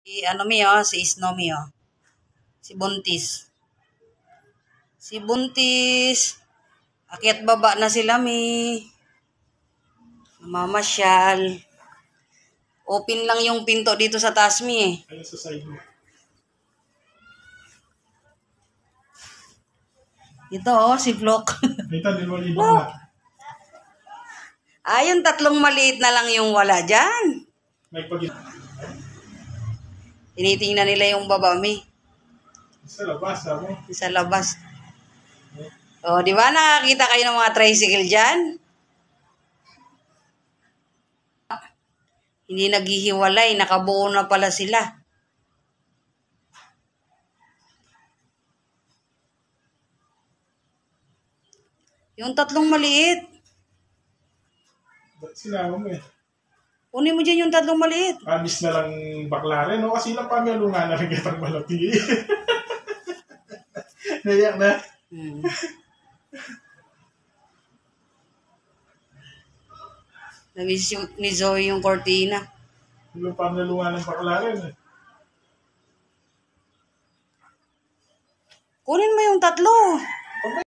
Si Snowy, Si Buntis. Si Buntis. Akyat baba na sila, namamasyal. Open lang yung pinto dito sa taas, Ayun sa side mo. Ito, si Flock. Dito, di mo libang na. Yung tatlong maliit na lang yung wala dyan. May pag Tinitingnan nila yung baba, sa labas, mo. Sa labas. Di ba nakakita kayo ng mga tricycle dyan? Hindi naghihiwalay, nakabuo na pala sila. Yung tatlong maliit. Ba't sinama mo Kunin mo dyan yung tatlong maliit. Amis na lang bakla rin, no? Kasi lang pamalungan na rin kitang malati. Nayak na. Namiss ni Zoe yung cortina. Yung pamalungan ng bakla rin, Kunin mo yung tatlo.